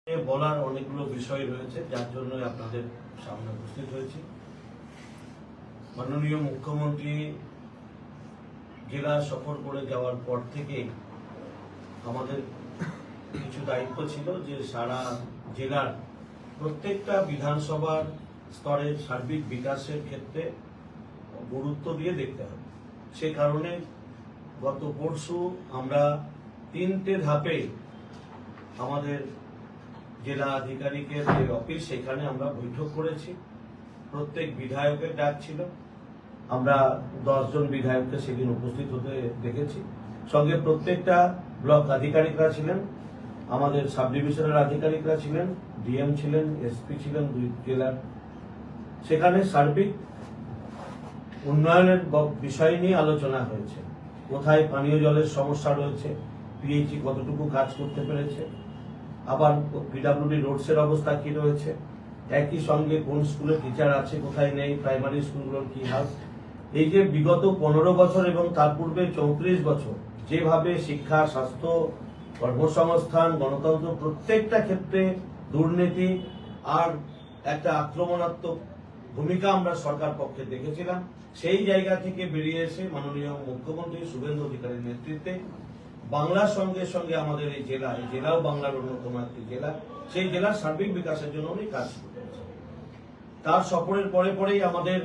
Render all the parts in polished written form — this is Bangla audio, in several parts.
বলার অনেকগুলো বিষয় রয়েছে, যার জন্য আপনাদের সামনে উপস্থিত হয়েছি। মাননীয় মুখ্যমন্ত্রী জেলা সফর করে যাওয়ার পর থেকে আমাদের কিছু দায়িত্ব ছিল যে সারা জেলার প্রত্যেকটা বিধানসভার স্তরের সার্বিক বিকাশের ক্ষেত্রে গুরুত্ব দিয়ে দেখতে হবে। সে কারণে গত পরশু আমরা 3টে ধাপে আমাদের জেলা আধিকারিকের যে অফিস, সেখানে আমরা বৈঠক করেছি। প্রত্যেক বিধায়কের ডাক ছিল, আমরা 10 জন বিধায়ককে সেদিন উপস্থিত হতে দেখেছি। সঙ্গে প্রত্যেকটা ব্লক আধিকারিকরা ছিলেন, আমাদের সাব ডিভিশনের আধিকারিকরা ছিলেন, ডিএম ছিলেন, এসপি ছিলেন 2 জেলার। সেখানে সার্বিক উন্নয়নের বিষয় নিয়ে আলোচনা হয়েছে। কোথায় পানীয় জলের সমস্যা রয়েছে, পিএইচই কতটুকু কাজ করতে পেরেছে, আবার পিডব্লিউডি রোডসের অবস্থা কি রয়েছে, একই সঙ্গে কোন স্কুলে টিচার আছে কোথায় নেই, প্রাইমারি স্কুলগুলোর কি হাল। এই যে বিগত 15 বছর এবং তার পূর্বে 34 বছর যেভাবে শিক্ষা, স্বাস্থ্য, কর্মসংস্থান, গণতন্ত্র প্রত্যেকটা ক্ষেত্রে দুর্নীতি আর একটা আক্রমণাত্মক ভূমিকা আমরা সরকার পক্ষে দেখেছিলাম, সেই জায়গা থেকে বেরিয়ে এসে মাননীয় মুখ্যমন্ত্রী শুভেন্দু অধিকারীর নেতৃত্বে বাংলার সঙ্গে সঙ্গে আমাদের এই জেলাও বাংলার অন্যতম একটি জেলা, সেই জেলার সার্বিক বিকাশের জন্য উনি কাজ করেছেন। তার সফরের পরেই আমাদের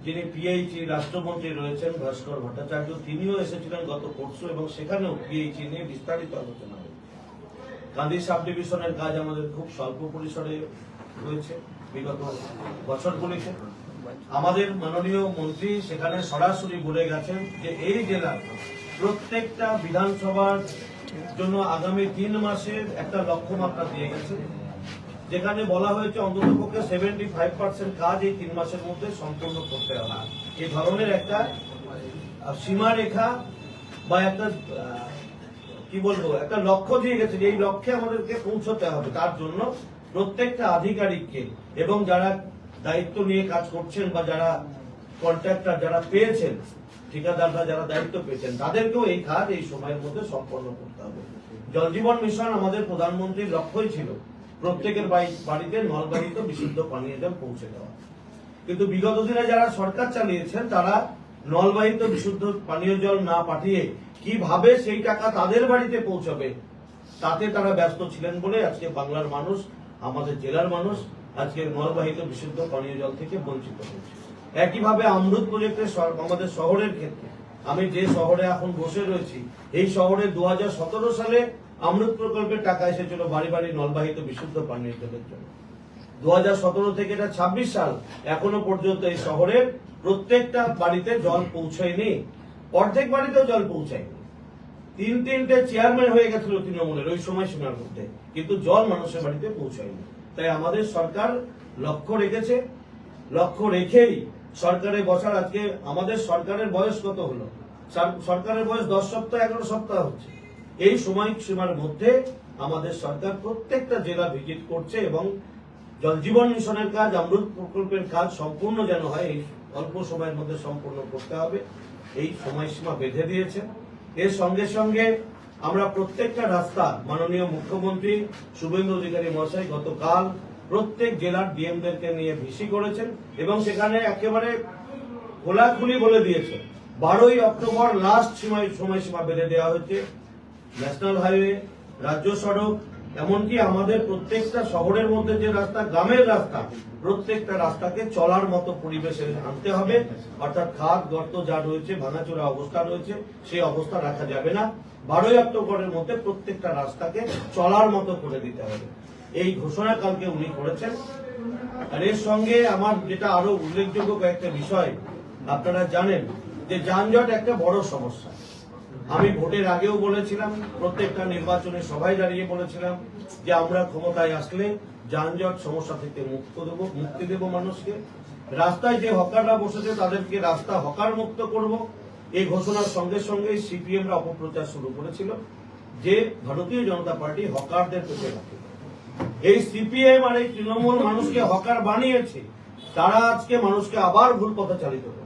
যিনি পিএইচই রাষ্ট্রমন্ত্রী রয়েছেন ভাস্কর ভট্টাচার্য, তিনিও এসেছিলেন গত পরশু, এবং সেখানেও পিএইচই নিয়ে বিস্তারিত আলোচনা হয়েছে। কান্দি সাব ডিভিশনের কাজ আমাদের খুব স্বল্প পরিসরে রয়েছে বিগত বছরগুলিতে। আমাদের মাননীয় মন্ত্রী সেখানে সরাসরি বলে গেছেন যে এই জেলার প্রত্যেকটা বিধানসভার জন্য আগামী 3 মাসের একটা লক্ষ্যমাত্রা দিয়ে গেছে, যেখানে বলা হয়েছে অন্ততপক্ষে 75% কাজ এই 3 মাসের মধ্যে সম্পূর্ণ করতে হবে। এই ধরনের একটা সীমারেখা বা একটা কি বলবো একটা লক্ষ্য দিয়ে গেছে, এই লক্ষ্যে আমাদেরকে পৌঁছতে হবে। তার জন্য প্রত্যেকটা আধিকারিককে এবং যারা দায়িত্ব নিয়ে কাজ করছেন বা যারা কন্ট্রাক্টর যারা পেয়েছেন, ঠিকাদাররা যারা দায়িত্ব পেয়েছেন, তাদেরকেও এই কাজ এই সময়ের মধ্যে সম্পন্ন করতে হবে। জল জীবন মিশন আমাদের প্রধানমন্ত্রীর লক্ষ্যই ছিল প্রত্যেকের বাড়িতে নলবাহিত বিশুদ্ধ পানীয় জল পৌঁছে দেওয়া, কিন্তু বিগত দিনে যারা সরকার চালিয়েছেন তারা নলবাহিত বিশুদ্ধ পানীয় জল না পাঠিয়ে কিভাবে সেই টাকা তাদের বাড়িতে পৌঁছাবে তাতে তারা ব্যস্ত ছিলেন বলে আজকে বাংলার মানুষ, আমাদের জেলার মানুষ আজকে নলবাহিত বিশুদ্ধ পানীয় জল থেকে বঞ্চিত হয়েছে। একইভাবে অমৃত প্রজেক্টের আমাদের শহরের ক্ষেত্রে, আমি যে শহরে এখন বসে রয়েছি, এই শহরে 2017 সালে অমৃত প্রকল্পের টাকা এসেছিল বাড়ি বাড়ি নলবাহিত বিশুদ্ধ পানীয় জলের জন্য। 2017 থেকে এটা 26 সাল, এখনো পর্যন্ত এই শহরের প্রত্যেকটা বাড়িতে জল পৌঁছায়নি, অর্ধেক বাড়িতেও জল পৌঁছায়নি। 3টে চেয়ারম্যান হয়ে গেছিল তৃণমূলের ওই সময়সীমার মধ্যে, কিন্তু জল মানুষের বাড়িতে পৌঁছায়নি। তাই আমাদের সরকার লক্ষ্য রেখেছে, লক্ষ্য রেখেই সরকারে বসার। আজকে আমাদের সরকারের বয়স কত হলো? সরকারের বয়স 10 সপ্তাহ 11 সপ্তাহ হচ্ছে। এই সময়সীমার মধ্যে আমাদের সরকার প্রত্যেকটা জেলা ভিজিট করছে এবং জল জীবন মিশনের কাজ, অমৃত প্রকল্পের কাজ সম্পূর্ণ যেন হয় এই অল্প সময়ের মধ্যে সম্পূর্ণ করতে হবে, এই সময়সীমা বেঁধে দিয়েছে। এর সঙ্গে সঙ্গে আমরা প্রত্যেকটা রাস্তা মাননীয় মুখ্যমন্ত্রী শুভেন্দু অধিকারী মহাশয় গতকাল প্রত্যেক জেলার ডিএমদেরকে নিয়ে ভিসি করেছেন এবং সেখানে একেবারে খোলাখুলি বলে দিয়েছে 12ই অক্টোবর লাস্ট সময়সীমা বেঁধে দেওয়া হয়েছে। ন্যাশনাল হাইওয়ে, রাজ্য সড়ক, এমনকি আমাদের প্রত্যেকটা শহরের মধ্যে যে রাস্তা, গ্রামের রাস্তা, প্রত্যেকটা রাস্তাকে চলার মতো পরিবেশে আনতে হবে। অর্থাৎ খাদ গর্ত যা রয়েছে, ভাঙাচোরা অবস্থা রয়েছে, সেই অবস্থা রাখা যাবে না। 12ই অক্টোবরের মধ্যে প্রত্যেকটা রাস্তাকে চলার মতো করে দিতে হবে, এই ঘোষণা কালকে উনি করেছেন। আর এর সঙ্গে আমার যেটা আরো উল্লেখযোগ্য কয়েকটা বিষয়, আপনারা জানেন যে যানজট একটা বড় সমস্যা। আমি ভোটের আগেও বলেছিলাম, প্রত্যেকটা নির্বাচনে সবাই দাঁড়িয়ে বলেছিলাম যে আমরা ক্ষমতায় আসলে যানজট সমস্যা থেকে মুক্তি দেব মানুষকে। রাস্তায় যে হকাররা বসেছে তাদেরকে রাস্তা হকার মুক্ত করব। এই ঘোষণার সঙ্গে সঙ্গে সিপিএমরা অপপ্রচার শুরু করেছিল যে ভারতীয় জনতা পার্টি হকারদের পেতে রাখে। এই সিপিএম আর এই তৃণমূল মানুষকে হকার বানিয়েছে, তারা আজকে মানুষকে আবার ভুল পথে চালিত করছে।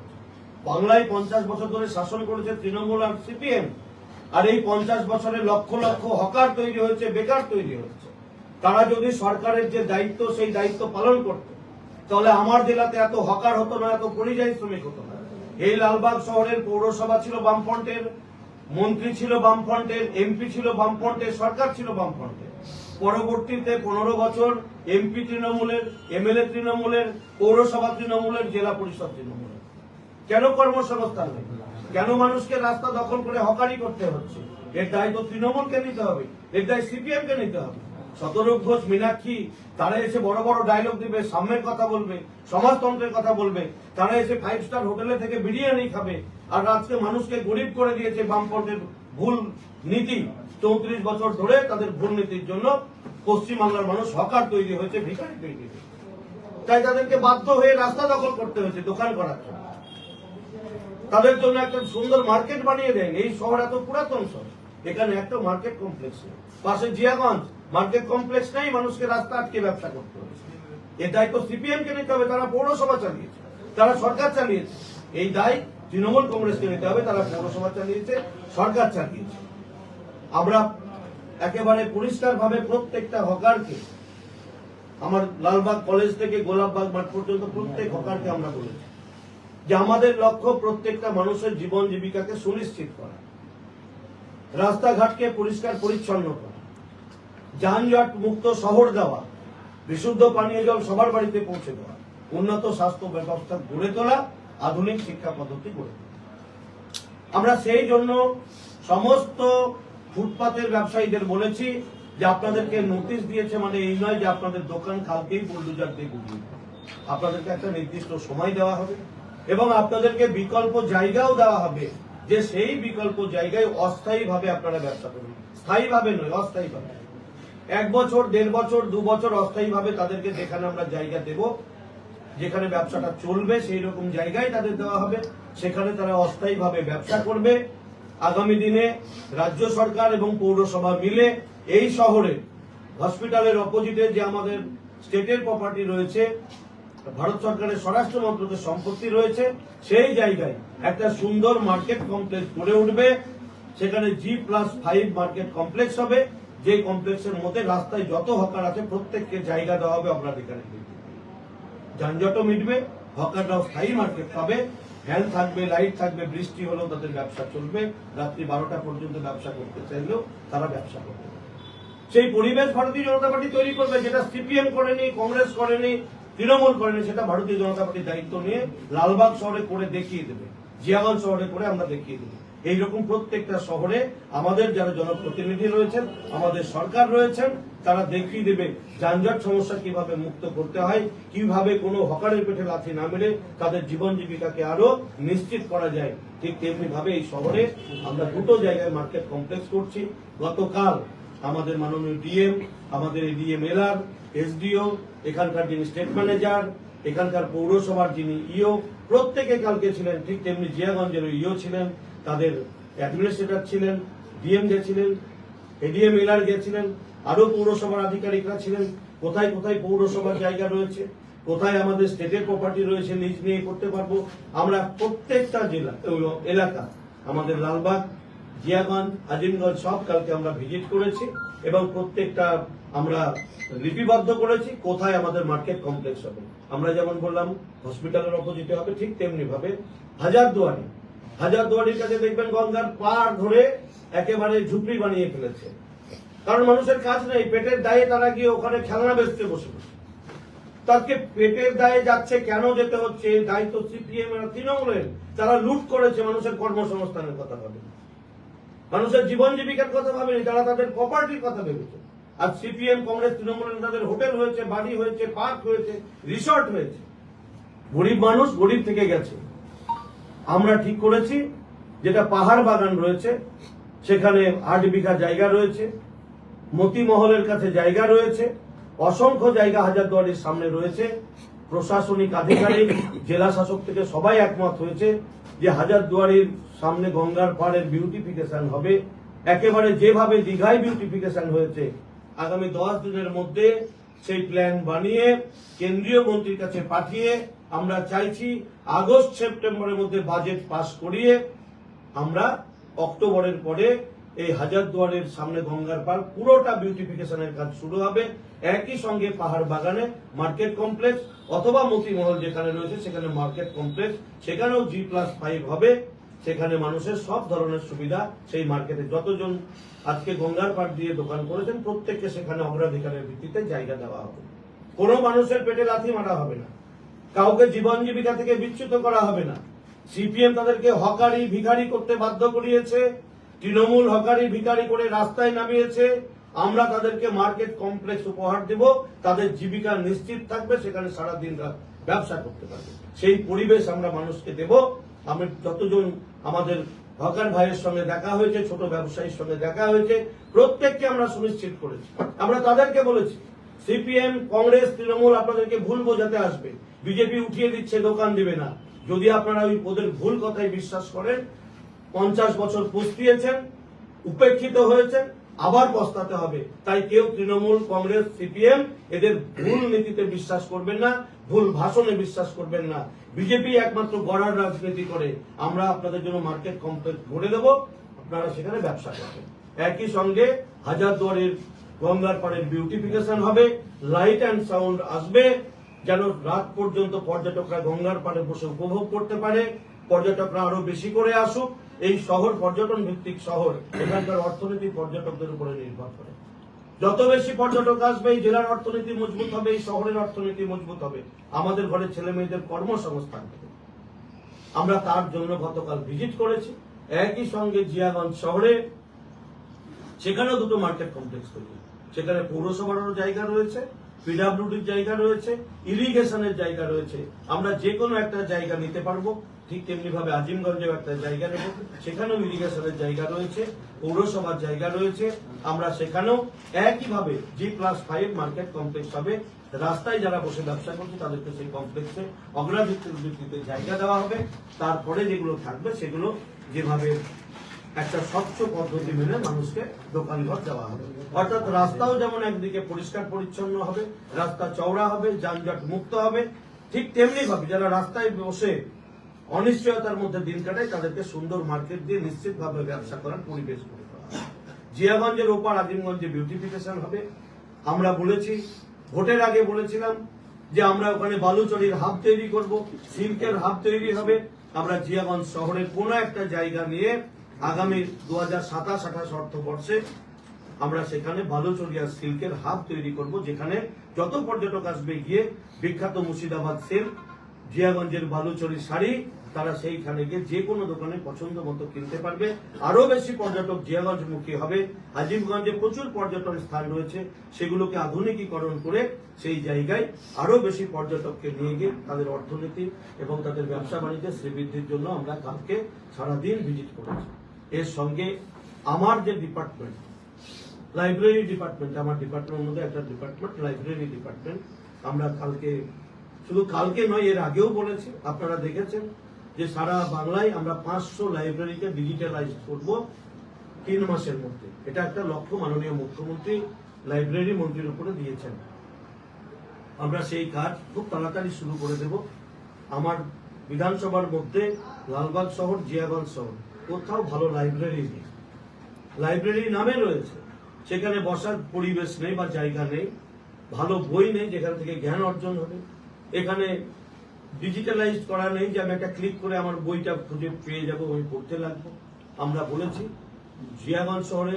বাংলায় 50 বছর ধরে শাসন করেছে তৃণমূল আর সিপিএম, আর এই 50 বছরে লক্ষ লক্ষ হকার তৈরি হয়েছে, বেকার তৈরি হচ্ছে। তারা যদি সরকারের যে দায়িত্ব সেই দায়িত্ব পালন করত, তাহলে আমার জেলাতে এত হকার হতো না, এত পরিযায়ী শ্রমিক হতো না। এই লালবাগ শহরের পৌরসভা ছিল বামফ্রন্টের, মন্ত্রী ছিল বামফ্রন্টের, এমপি ছিল বামফ্রন্টের, সরকার ছিল বামফ্রন্টের। পরবর্তীতে 15 বছর এমপি তৃণমূলের, এমএলএ তৃণমূলের, পৌরসভা তৃণমূলের, জেলা পরিষদ তৃণমূলের। কেন কর্মসংস্থান নেই? কেন মানুষকে রাস্তা দখল করে হকারি করতে হচ্ছে? এর দায় তো তৃণমূলকে নিতে হবে, এর দায় সিপিএম কে নিতে হবে। শতরূপ ঘোষ, মীনাক্ষী, তারা এসে বড় বড় ডায়লগ দিবে, সাম্যের কথা বলবে, সমাজতন্ত্রের কথা বলবে, তারা এসে 5 স্টার হোটেলে থেকে বিরিয়ানি খাবে। আর আজকে মানুষকে গরিব করে দিয়েছে বামফ্রন্টের ভুল নীতি। 34 বছর ধরে তাদের ভুল নীতির জন্য পশ্চিমবাংলার মানুষ হকার তৈরি হয়েছে, ভিখারি তৈরি হয়েছে। তাই তাদেরকে বাধ্য হয়ে রাস্তা দখল করতে হয়েছে দোকান করার জন্য। তাদের জন্য একটা সুন্দর মার্কেট বানিয়ে দেন। এই শহর এত পুরাতন শহর, এখানে একটা মার্কেট কমপ্লেক্স নেই। পাশে জিয়াগঞ্জ মার্কেট কমপ্লেক্স নেই, মানুষকে রাস্তা আটকে ব্যবসা করতে হয়েছে। এর দায়িত্ব সিপিএম কে নিতে হবে, তারা পৌরসভা চালিয়েছে, তারা সরকার চালিয়েছে। এই দায় তৃণমূল কংগ্রেসকে নিতে হবে, তারা পৌরসভা চালিয়েছে, সরকার চালিয়েছে। আমরা একেবারে পরিষ্কার ভাবে প্রত্যেকটা হকারকে, আমার লালবাগ কলেজ থেকে গোলাপবাগ মাঠ পর্যন্ত প্রত্যেক হকারকে আমরা বলেছি যে আমাদের লক্ষ্য প্রত্যেকটা মানুষের জীবন জীবিকাকে সুনিশ্চিত করা, রাস্তাঘাটকে পরিষ্কার পরিচ্ছন্ন করা, যানজট মুক্ত শহর দেওয়া, বিশুদ্ধ পানীয় জল সবার বাড়িতে পৌঁছে দেওয়া, উন্নত স্বাস্থ্য ব্যবস্থা গড়ে তোলা, আধুনিক শিক্ষা পদ্ধতি গড়ে তোলা। আমরা সেই জন্য সমস্ত ফুটপাতের ব্যবসায়ীদের বলেছি যে আপনাদেরকে নোটিশ দিয়েছে মানে এই নয় যে আপনাদের দোকান কালকেই বুলডোজার দিয়ে গুটিয়ে দেবে। আপনাদেরকে একটা নির্দিষ্ট সময় দেওয়া হবে এবং আপনাদেরকে বিকল্প জায়গাও দেওয়া হবে, যে সেই বিকল্প জায়গায় অস্থায়ীভাবে আপনারা ব্যবসা করুন। স্থায়ীভাবে নয়, অস্থায়ীভাবে। 1 বছর, 1.5 বছর, 2 বছর অস্থায়ীভাবে তাদেরকে যেখানে আমরা জায়গা দেব, যেখানে ব্যবসাটা চলবে সেই রকম জায়গায় তাদের দেওয়া হবে, সেখানে তারা অস্থায়ীভাবে ব্যবসা করবে। আগামী দিনে রাজ্য সরকার এবং পৌরসভা মিলে এই শহরে হসপিটালের অপোজিটে যে আমাদের স্টেটের প্রপার্টি রয়েছে, ভারত সরকারের স্বরাষ্ট্র মন্ত্রকের সম্পত্তি রয়েছে, সেই জায়গায় একটা সুন্দর মার্কেট কমপ্লেক্স গড়ে উঠবে। সেখানে G+5 মার্কেট কমপ্লেক্স হবে, যে কমপ্লেক্সের মধ্যে রাস্তায় যত হকার আছে প্রত্যেককে জায়গা দেওয়া হবে অগ্রাধিকার। যানজটও মিটবে, হকাররাও স্থায়ী মার্কেট পাবে, ফ্যান থাকবে, লাইট থাকবে, বৃষ্টি হলেও তাদের ব্যবসা চলবে, রাত্রি 12টা পর্যন্ত ব্যবসা করতে চাইলেও তারা ব্যবসা করবে। সেই পরিবেশ ভারতীয় জনতা পার্টি তৈরি করবে, যেটা সিপিএম করেনি, কংগ্রেস করেনি, তৃণমূল করেনি, সেটা ভারতীয় জনতা পার্টির দায়িত্ব নিয়ে লালবাগ শহরে করে দেখিয়ে দেবে, জিয়াগঞ্জ শহরে করে আমরা দেখিয়ে দেবো। এইরকম প্রত্যেকটা শহরে আমাদের যারা জনপ্রতিনিধি রয়েছেন, আমাদের সরকার রয়েছেন, তারা দেখিয়ে দেবে যানজট সমস্যা কিভাবে মুক্ত করতে হয়, কিভাবে কোনো হকারের পেটে লাথি না মেরে তাদের জীবন জীবিকাকে আরো নিশ্চিত করা যায়। ঠিক তেমনি ভাবে এই শহরে আমরা 2টো জায়গায় মার্কেট কমপ্লেক্স করছি। গতকাল আমাদের মাননীয় ডিএম, আমাদের এডিএম এলআর, এসডিও, এখানকার যিনি স্টেট ম্যানেজার, এখানকার পৌরসভার যিনি ইও, প্রত্যেকে কালকে ছিলেন। ঠিক তেমনি জিয়াগঞ্জের ইও ছিলেন, তাদের অ্যাডমিনিস্ট্রেটর ছিলেন, ডিএম গেছিলেন, এডিএম এলআর গেছিলেন, আরো পৌরসভার আধিকারিকরা ছিলেন। কোথায় কোথায় পৌরসভার জায়গা রয়েছে, কোথায় আমাদের স্টেটের প্রপার্টি রয়েছে, লিজ নিয়ে করতে পারবো। আমরা প্রত্যেকটা জেলা এলাকা, আমাদের লালবাগ, জিয়াগঞ্জ, আজিমগঞ্জ সব কালকে আমরা ভিজিট করেছি এবং প্রত্যেকটা আমরা লিপিবদ্ধ করেছি কোথায় আমাদের মার্কেট কমপ্লেক্স হবে। আমরা যেমন বললাম হসপিটালের অপোজিটে হবে, ঠিক তেমনি ভাবে হাজারদুয়ারির কাছে দেখবেন গঙ্গার পার ধরে একেবারে ঝুপড়ি বানিয়ে ফেলেছে, কারণ মানুষের কাজ নেই, পেটের দায়ে তারা গিয়ে ওখানে খেলনা বেচতে বসে বসে। তাকে পেটের দায়ে যাচ্ছে, কেন যেতে হচ্ছে, দায়িত্ব সিপিএম এর, তৃণমূলের। তারা লুট করেছে, মানুষের কর্মসংস্থানের কথা ভাবে, মানুষের জীবন জীবিকার কথা ভাবেনি, তারা তাদের প্রপার্টির কথা ভেবেছে। আর সিপিএম, কংগ্রেস, তৃণমূলের তাদের হোটেল হয়েছে, বাড়ি হয়েছে, পার্ক হয়েছে, রিসর্ট হয়েছে। গরিব মানুষ গরিব থেকে গেছে। আমরা ঠিক করেছি যেটা পাহাড় বাগান রয়েছে, সেখানে 8 বিঘা জায়গা রয়েছে, মতিমহলের কাছে জায়গা রয়েছে, অসংখ্য জায়গা হাজারদুয়ারির সামনে রয়েছে। প্রশাসনিক আধিকারিক, জেলা শাসক থেকে সবাই একমত হয়েছে যে হাজারদুয়ারির সামনে গঙ্গার পাড়ের বিউটিফিকেশন হবে, একেবারে যেভাবে দীঘায় বিউটিফিকেশন হয়েছে। আগামী 10 দিনের মধ্যে সেই প্ল্যান বানিয়ে কেন্দ্রীয় মন্ত্রীর কাছে পাঠিয়ে আমরা চাইছি আগস্ট সেপ্টেম্বরের মধ্যে বাজেট পাস করিয়ে আমরা অক্টোবরের পরে এই হাজারদুয়ারের সামনে গঙ্গার পাড় পুরোটা বিউটিফিকেশনের কাজ শুরু হবে। একই সঙ্গে পাহাড় বাগানে মার্কেট কমপ্লেক্স অথবা মতিমহল যেখানে রয়েছে সেখানে মার্কেট কমপ্লেক্স, সেখানেও G+5 হবে। সেখানে মানুষের সব ধরনের সুবিধা সেই মার্কেটে যতজন আজকে গঙ্গার পাড় দিয়ে দোকান করেছেন প্রত্যেককে সেখানে অগ্রাধিকারের ভিত্তিতে জায়গা দেওয়া হবে। কোনো মানুষের পেটে লাথি মারা হবে না, কাউকে জীবন জীবিকা থেকে বিচ্যুত করা হবে না। সিপিএম তাদেরকে হকারি ভিখারি করতে বাধ্য করিয়েছে, তৃণমূল হকারি ভিখারি করে রাস্তায় নামিয়েছে। আমরা তাদেরকে মার্কেট কমপ্লেক্স উপহার দেব, তাদের জীবিকা নিশ্চিত থাকবে, সেখানে সারা দিন রাত ব্যবসা করতে পারবে। সেই পরিবেশ আমরা মানুষকে দেব। আমি যতজন আমাদের হকার ভাইয়ের সঙ্গে দেখা হয়েছে, ছোট ব্যবসায়ীর সঙ্গে দেখা হয়েছে, প্রত্যেককে আমরা সুনিশ্চিত করেছি। আমরা তাদেরকে বলেছি সিপিএম কংগ্রেস তৃণমূল আপনাদেরকে ভুল বোঝাতে আসবে, বিজেপি উঠিয়ে দিচ্ছে দোকান দিবে না। যদি আপনারা ওদের ভুল কথায় বিশ্বাস করেন, 50 বছর পুষিয়েছেন, উপেক্ষিত হয়েছেন, আবার পস্তাতে হবে। তাই কেউ তৃণমূল কংগ্রেস সিপিএম এদের ভুল নীতিতে বিশ্বাস করবেন না, ভুল ভাষণে বিশ্বাস করবেন না। বিজেপি একমাত্র গড়ার রাজনীতি করে। আমরা আপনাদের জন্য মার্কেট কমপ্লেক্স গড়ে দেব, আপনারা সেখানে ব্যবসা করবেন। একই সঙ্গে হাজারদুয়ারের গঙ্গার পাড়ের বিউটিফিকেশন হবে, লাইট অ্যান্ড সাউন্ড আসবে, যেন রাত পর্যন্ত পর্যটকরা গঙ্গার পাড়ে বসে উপভোগ করতে পারে। পর্যটকরা আরো বেশি করে আসুক। এই শহর পর্যটন ভিত্তিক শহর, এখানকার অর্থনীতি পর্যটকদের উপরে নির্ভর করে। যত বেশি পর্যটক আসবে এই জেলার অর্থনীতি মজবুত হবে, এই শহরের অর্থনীতি মজবুত হবে, আমাদের ঘরে ছেলে মেয়েদের কর্মসংস্থান হবে। আমরা তার জন্য গতকাল ভিজিট করেছি। একই সঙ্গে জিয়াগঞ্জ শহরে সেখানেও দুটো মার্কেট কমপ্লেক্স তৈরি, সেখানে পৌরসভারও জায়গা রয়েছে, পিডব্লিউডির জায়গা রয়েছে, ইরিগেশনের জায়গা রয়েছে। আমরা যে কোনো একটা জায়গা নিতে পারবো। ঠিক তেমনি ভাবে আজিমগঞ্জেও একটা জায়গা নেব, সেখানেও ইরিগেশনের জায়গা রয়েছে, পৌরসভার জায়গা রয়েছে। আমরা সেখানেও একইভাবে G+5 মার্কেট কমপ্লেক্স হবে। রাস্তায় যারা বসে ব্যবসা করছে তাদেরকে সেই কমপ্লেক্সে অগ্রাধিকারের ভিত্তিতে জায়গা দেওয়া হবে। তারপরে যেগুলো থাকবে সেগুলো যেভাবে একটা স্বচ্ছ পদ্ধতি মেনে মানুষকে দোকানঘর দেওয়া হবে। অর্থাৎ রাস্তাও যেমন একদিকে পরিষ্কার পরিচ্ছন্ন হবে, রাস্তা চওড়া হবে, যানজট মুক্ত হবে, ঠিক তেমনি ভাবে যারা রাস্তায় বসে অনিশ্চয়তার মধ্যে দিন কাটায় তাদেরকে সুন্দর মার্কেট দিয়ে নিশ্চিতভাবে ব্যবসা করার পরিবেশ করে দেওয়া হবে। জিয়াগঞ্জের ওপার আজিমগঞ্জে বিউটিফিকেশন হবে। আমরা বলেছি, ভোটের আগে বলেছিলাম যে আমরা ওখানে বালুচরীর হাব তৈরি করব, সিল্কের হাব তৈরি হবে। আমরা জিয়াগঞ্জ শহরের কোন একটা জায়গা নিয়ে আগামী 2027-28 অর্থবর্ষে আমরা সেখানে বালুচরী আর সিল্কের হাব তৈরি করব, যেখানে যত পর্যটক আসবে গিয়ে বিখ্যাত মুর্শিদাবাদ সিল্ক, জিয়াগঞ্জের বালুচরী শাড়ি, তারা সেইখানে গিয়ে যে কোনো দোকানে পছন্দ মতো কিনতে পারবে। আরো বেশি পর্যটক জিয়াগঞ্জমুখী হবে। আজিমগঞ্জে প্রচুর পর্যটন স্থান রয়েছে, সেগুলোকে আধুনিকীকরণ করে সেই জায়গায় আরো বেশি পর্যটককে নিয়ে গিয়ে তাদের অর্থনীতি এবং তাদের ব্যবসা বাণিজ্যের শ্রীবৃদ্ধির জন্য আমরা কালকে সারাদিন ভিজিট করেছি। এর সঙ্গে আমার যে ডিপার্টমেন্ট, লাইব্রেরি ডিপার্টমেন্ট, আমার ডিপার্টমেন্টের মধ্যে একটা ডিপার্টমেন্ট লাইব্রেরি ডিপার্টমেন্ট, আমরা কালকে, শুধু কালকে নয় এর আগেও বলেছি, আপনারা দেখেছেন যে সারা বাংলায় আমরা 500 লাইব্রেরিকে ডিজিটালাইজ করব 3 মাসের মধ্যে। এটা একটা লক্ষ্য মাননীয় মুখ্যমন্ত্রী লাইব্রেরি মন্ত্রীর উপরে দিয়েছেন। আমরা সেই কাজ খুব তাড়াতাড়ি শুরু করে দেব। আমার বিধানসভার মধ্যে লালবাগ শহর, জিয়াগঞ্জ শহর কোথাও ভালো লাইব্রেরি নেই। লাইব্রেরি নামে রয়েছে, সেখানে বসার পরিবেশ নেই বা জায়গা নেই, ভালো বই নেই যেখান থেকে জ্ঞান অর্জন হবে। এখানে ডিজিটালাইজ করা নেই যে আমি একটা ক্লিক করে আমার বইটা খুঁজে পেয়ে যাবো, আমি পড়তে লাগবো। আমরা বলেছি জিয়াগঞ্জ শহরে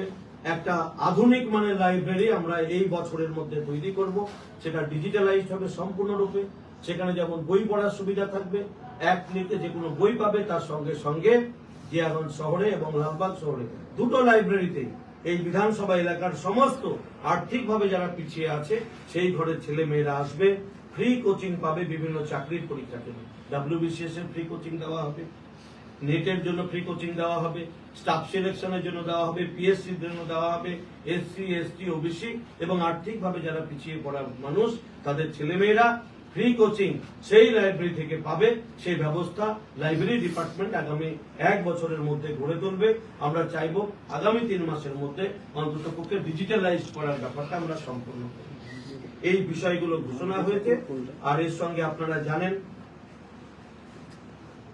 একটা আধুনিক মানের লাইব্রেরি আমরা এই বছরের মধ্যে তৈরি করব। সেটা ডিজিটালাইজ হবে সম্পূর্ণরূপে। সেখানে যেমন বই পড়ার সুবিধা থাকবে, এক ক্লিকে যে কোনো বই পাবে, তার সঙ্গে সঙ্গে জিয়াগঞ্জ শহরে এবং লালবাগ শহরে দুটো লাইব্রেরিতে এই বিধানসভা এলাকার সমস্ত আর্থিকভাবে যারা পিছিয়ে আছে সেই ঘরের ছেলে মেয়েরা আসবে, ফ্রি কোচিং পাবে। বিভিন্ন চাকরির পরীক্ষার জন্য WBCS এর ফ্রি কোচিং দেওয়া হবে, নেটের জন্য ফ্রি কোচিং দেওয়া হবে, স্টাফ সিলেকশনের জন্য দেওয়া হবে, PSCর জন্য দেওয়া হবে, SC ST OBC এবং আর্থিকভাবে যারা পিছিয়ে পড়া মানুষ তাদের ছেলেমেয়েরা ফ্রি কোচিং সেই লাইব্রেরি থেকে পাবে। সেই ব্যবস্থা লাইব্রেরি ডিপার্টমেন্ট আগামী 1 বছরের মধ্যে গড়ে তুলবে। আমরা চাইব আগামী 3 মাসের মধ্যে অন্ততপক্ষে ডিজিটালাইজ করার ব্যাপারটা আমরা সম্পূর্ণ করি। এই বিষয়গুলো ঘোষণা হয়েছে। আর এর সঙ্গে আপনারা জানেন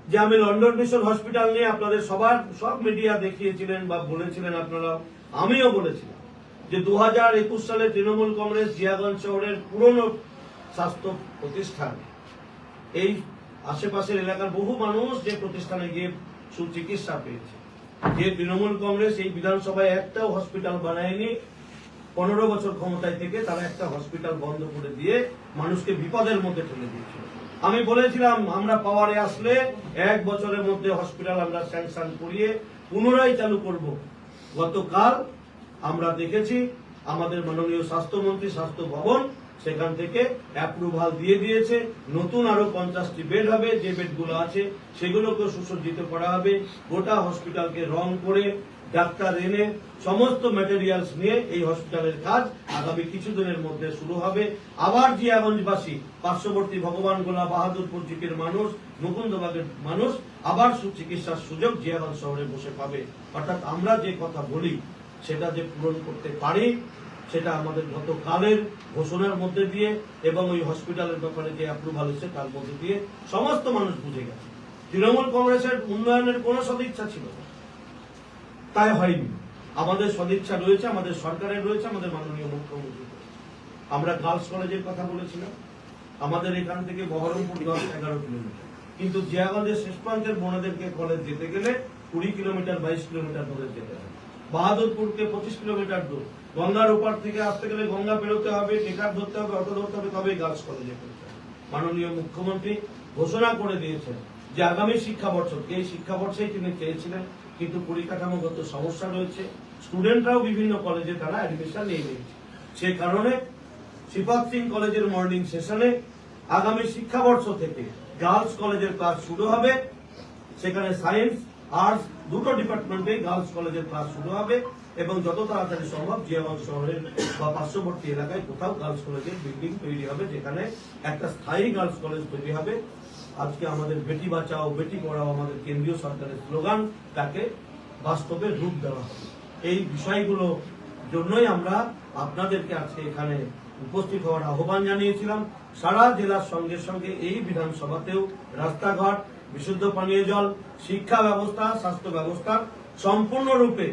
যে আমি লন্ডন মিশন হসপিটাল নিয়ে আপনাদের সব মিডিয়া দেখিয়েছিলেন বা বলেছিলেন আপনারা, আমিও বলেছিলাম যে 2021 সালে তৃণমূল কংগ্রেস জিয়াগঞ্জ শহরের পুরনো স্বাস্থ্য প্রতিষ্ঠান, এই আশেপাশের এলাকার বহু মানুষ যে প্রতিষ্ঠানে গিয়ে সুচিকিৎসা পেয়েছে, যে তৃণমূল কংগ্রেস এই বিধানসভায় একটাও হসপিটাল বানায়নি, 15 বছর ক্ষমতায় থেকে তারা একটা হসপিটাল বন্ধ করে দিয়ে মানুষকে বিপদের মধ্যে ঠেলে দিয়েছিল। আমি বলেছিলাম আমরা পাওয়ারে আসলে 1 বছরের মধ্যে হসপিটাল আমরা স্যাংশন করিয়ে পুনরায় চালু করব। গতকাল আমরা দেখেছি আমাদের মাননীয় স্বাস্থ্যমন্ত্রী স্বাস্থ্য ভবন সেখান থেকে অ্যাপ্রুভাল দিয়ে দিয়েছে, নতুন আরো 50টি বেড হবে, যে বেডগুলো আছে সেগুলোকে সুসজ্জিত করা হবে, গোটা হসপিটালকে রং করে ডাক্তার এনে সমস্ত ম্যাটেরিয়ালস নিয়ে এই হসপিটালের কাজ আগামী কিছুদিনের মধ্যে শুরু হবে। আবার জিয়াগঞ্জবাসী, পার্শ্ববর্তী ভগবান গোলা, বাহাদুরপুর জিকের মানুষ, মুকুন্দবাগের মানুষ আবার সুচিকিৎসার সুযোগ জিয়াগঞ্জ শহরে বসে পাবে। অর্থাৎ আমরা যে কথা বলি সেটা যে পূরণ করতে পারি, সেটা আমাদের গতকালের ঘোষণার মধ্যে দিয়ে এবং ওই হসপিটালের ব্যাপারে যে অ্যাপ্রুভাল হচ্ছে তার মধ্যে দিয়ে সমস্ত মানুষ বুঝে গেছে। তৃণমূল কংগ্রেসের উন্নয়নের কোনো সদিচ্ছা ছিল না, তাই হয়নি। আমাদের সদিচ্ছা রয়েছে, আমাদের সরকারের রয়েছে, আমাদের মাননীয় মুখ্যমন্ত্রী। আমরা গার্লস কলেজের কথা বলেছিলাম, আমাদের এখান থেকে বহরমপুর 10-11 কিলোমিটার, কিন্তু জিয়াগঞ্জের শেষ প্রান্তের বোনেদেরকে কলেজ যেতে গেলে 20 কিলোমিটার 22 কিলোমিটার ধরে যেতে হবে। বাহাদুরপুরকে 25 কিলোমিটার দূর, গঙ্গার ওপার থেকে আসতে গেলে গঙ্গা পেরোতে হবে, টেকার ধরতে হবে, অটো ধরতে হবে, তবেই গার্লস কলেজে পড়তে হবে। মাননীয় মুখ্যমন্ত্রী ঘোষণা করে দিয়েছেন যে আগামী শিক্ষাবর্ষ, এই শিক্ষাবর্ষেই তিনি চেয়েছিলেন, কিন্তু পরিকাঠামোগত সমস্যা রয়েছে, স্টুডেন্টরাও বিভিন্ন কলেজে তারা অ্যাডমিশন নিয়ে নিয়েছে। সেই কারণে শিবক সিং কলেজের মর্নিং সেশনে আগামী শিক্ষাবর্ষ থেকে গার্লস কলেজের ক্লাস শুরু হবে। সেখানে সায়েন্স, আর্টস দুটো ডিপার্টমেন্টে গার্লস কলেজের ক্লাস শুরু হবে এবং যত তাড়াতাড়ি সম্ভব জিয়াগঞ্জ শহরের বা পার্শ্ববর্তী এলাকায় কোথাও গার্লস কলেজের বিল্ডিং তৈরি হবে, যেখানে একটা স্থায়ী গার্লস কলেজ তৈরি হবে। আজকে আমাদের বেটি বাঁচাও বেটি পড়াও আমাদের কেন্দ্রীয় সরকারের স্লোগান, তাকে বাস্তবে রূপ দেওয়া হবে। এই বিষয়গুলো জন্যই আমরা আপনাদেরকে আজকে এখানে উপস্থিত হওয়ার আহ্বান জানিয়েছিলাম। সারা জেলার সঙ্গে সঙ্গে এই বিধানসভাতেও রাস্তাঘাট, বিশুদ্ধ পানীয় জল, শিক্ষা ব্যবস্থা, স্বাস্থ্য ব্যবস্থার সম্পূর্ণরূপে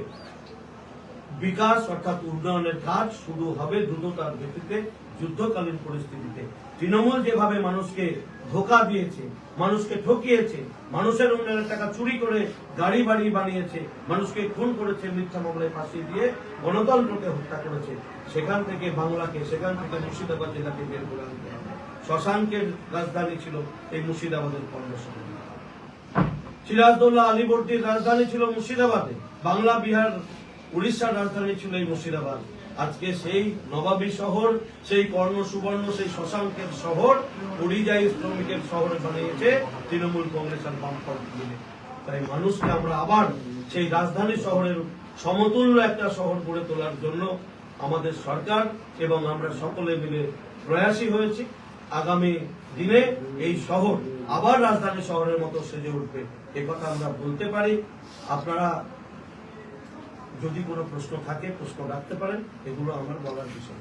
বিকাশ অর্থাৎ উন্নয়নের কাজ শুরু হবে দ্রুততার ভিত্তিতে। যুদ্ধকালীন পরিস্থিতিতে তৃণমূল যেভাবে মানুষকে ধোঁকা দিয়েছে, মানুষকে ঠকিয়েছে, মানুষের উন্নয়নের টাকা চুরি করে গাড়ি বাড়ি বানিয়েছে, মানুষকে খুন করেছে, মিথ্যা মামলায় ফাঁসিয়ে দিয়ে গণতন্ত্রকে হত্যা করেছে, সেখান থেকে বাংলাকে, সেখান থেকে মুর্শিদাবাদ জেলাকে বের করে আনতে হবে। শশাঙ্কের রাজধানী ছিল এই মুর্শিদাবাদের কর্মসূচি, সিরাজদৌল্লা আলীবর্দীর রাজধানী ছিল মুর্শিদাবাদে, বাংলা বিহার উড়িষ্যার রাজধানী ছিল এই মুর্শিদাবাদ। আজকে সেই নবাবী শহর, সেই কর্ণ সুবর্ণ, সেই শশাঙ্কের শহর পরিযায়ী শ্রমিকের শহরে বানিয়েছে তৃণমূল কংগ্রেস আর বামফ্রন্ট মিলে। তাই মানুষকে আমরা আবার সেই রাজধানী শহরের সমতুল্য একটা শহর গড়ে তোলার জন্য আমাদের সরকার এবং আমরা সকলে মিলে প্রয়াসী হয়েছি। আগামী দিনে এই শহর আবার রাজধানী শহরের মতো সেজে উঠবে, একথা আমরা বলতে পারি। আপনারা যদি কোনো প্রশ্ন থাকে প্রশ্ন রাখতে পারেন, এগুলো আমার বলার বিষয়।